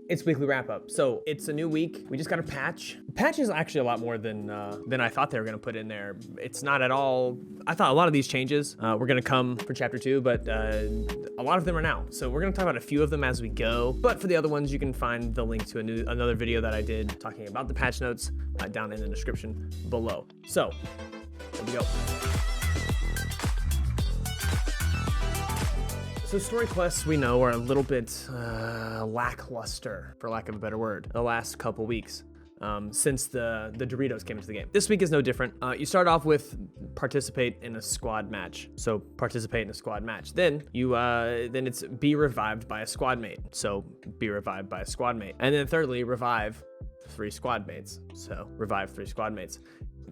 It's weekly wrap up. So it's a new week. We just got a patch. The patch is actually a lot more than I thought they were gonna put in there. It's not at all. I thought a lot of these changes were gonna come for chapter 2, but a lot of them are now. So we're gonna talk about a few of them as we go. But for the other ones, you can find the link to another video that I did talking about the patch notes down in the description below. So here we go. So story quests, we know, are a little bit lackluster, for lack of a better word, the last couple weeks since the Doritos came into the game. This week is no different. You start off with participate in a squad match. So participate in a squad match. Then then it's be revived by a squad mate. So be revived by a squad mate. And then thirdly, revive 3 squad mates. So revive 3 squad mates.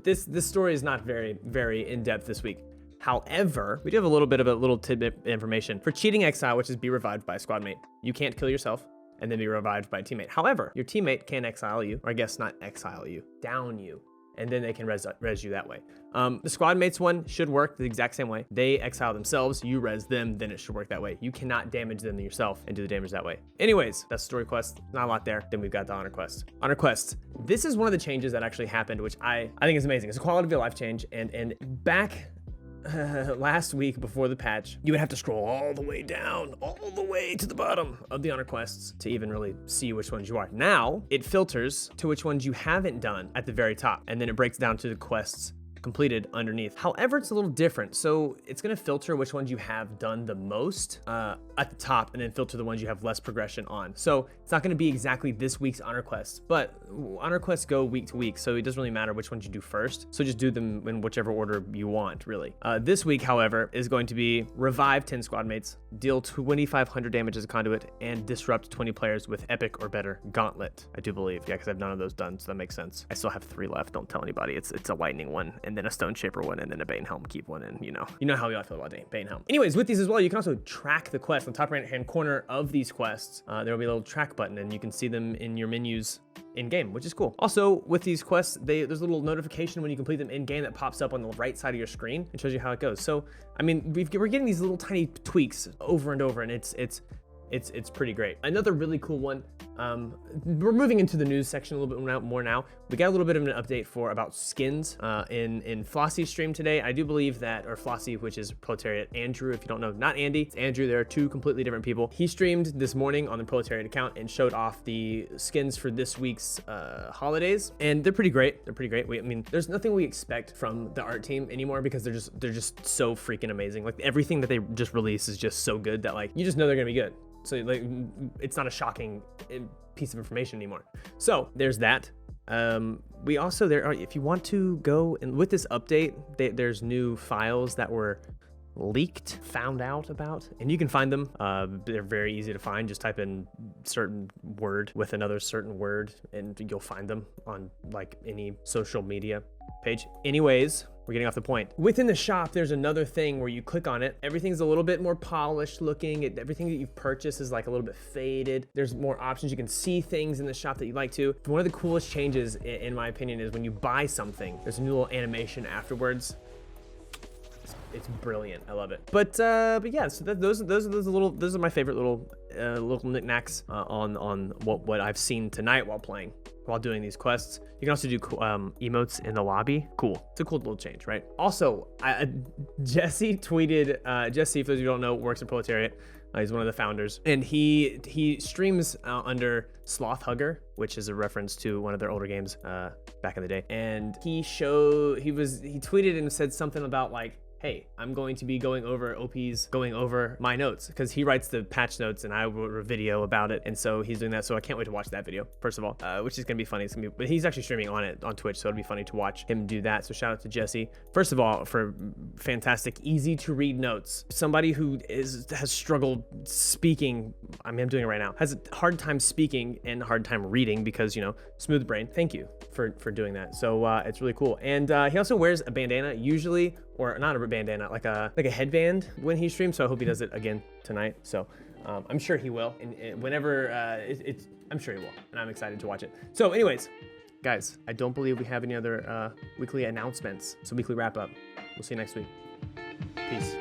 This story is not very in depth this week. However, we do have a little bit of a little tidbit information. For cheating exile, which is be revived by a squad mate, you can't kill yourself and then be revived by a teammate. However, your teammate can exile you, or I guess not exile you, down you, and then they can res you that way. The squad mates one should work the exact same way. They exile themselves, you res them, then it should work that way. You cannot damage them yourself and do the damage that way. Anyways, that's story quest, not a lot there. Then we've got the honor quest. Honor quest, this is one of the changes that actually happened, which I think is amazing. It's a quality of life change, and back last week before the patch, you would have to scroll all the way down, all the way to the bottom of the honor quests to even really see which ones you are. Now, it filters to which ones you haven't done at the very top, and then it breaks down to the quests completed underneath. However, it's a little different. So it's gonna filter which ones you have done the most at the top, and then filter the ones you have less progression on. So it's not gonna be exactly this week's honor quests, but honor quests go week to week, so it doesn't really matter which ones you do first. So just do them in whichever order you want, really. This week, however, is going to be revive 10 squad mates, deal 2,500 damage as a conduit, and disrupt 20 players with epic or better gauntlet. I do believe, yeah, because I have none of those done, so that makes sense. I still have 3 left. Don't tell anybody. It's a lightning one, and then a stone shaper one, and then a bane helm keep one, and you know how we all feel about bane helm. Anyways, with these as well, you can also track the quest. On the top right hand corner of these quests, there will be a little track button, and you can see them in your menus in game, which is cool. Also, with these quests, there's a little notification when you complete them in game that pops up on the right side of your screen and shows you how it goes. So, I mean, we're getting these little tiny tweaks over and over, and it's pretty great. Another really cool one, we're moving into the news section a little bit more now. We got a little bit of an update about skins in Flossie's stream today. I do believe that, or Flossie, which is Proletariat Andrew, if you don't know, not Andy, it's Andrew. There are 2 completely different people. He streamed this morning on the Proletariat account and showed off the skins for this week's holidays, and they're pretty great. They're pretty great. I mean, there's nothing we expect from the art team anymore because they're just so freaking amazing. Like everything that they just release is just so good that like you just know they're gonna be good. So like, it's not a shocking piece of information anymore. So there's that. We also, if you want to go, and with this update, there's new files that were leaked, found out about, and you can find them. They're very easy to find. Just type in certain word with another certain word, and you'll find them on like any social media page. Anyways, we're getting off the point. Within the shop, there's another thing where you click on it. Everything's a little bit more polished looking. Everything that you've purchased is like a little bit faded. There's more options. You can see things in the shop that you'd like to. One of the coolest changes, in my opinion, is when you buy something, there's a new little animation afterwards. It's brilliant. I love it. But yeah, so those are my favorite little knickknacks on what I've seen tonight while playing, while doing these quests. You can also do emotes in the lobby. Cool. It's a cool little change, right? Also, Jesse tweeted. Jesse, for those of you who don't know, works at Proletariat. He's one of the founders, and he streams under Sloth Hugger, which is a reference to one of their older games back in the day. And he tweeted and said something about like, hey, I'm going to be going over my notes, because he writes the patch notes and I wrote a video about it, and so he's doing that. So I can't wait to watch that video, first of all, which is gonna be funny. But he's actually streaming on Twitch, so it'll be funny to watch him do that. So shout out to Jesse, first of all, for fantastic, easy to read notes. Somebody who has struggled speaking, I mean, I'm doing it right now, has a hard time speaking and a hard time reading because, smooth brain. Thank you for doing that. So it's really cool. And he also wears a bandana usually, or not a bandana, like a headband when he streams. So I hope he does it again tonight. So I'm sure he will. And whenever I'm sure he will. And I'm excited to watch it. So anyways, guys, I don't believe we have any other weekly announcements. So weekly wrap up. We'll see you next week. Peace.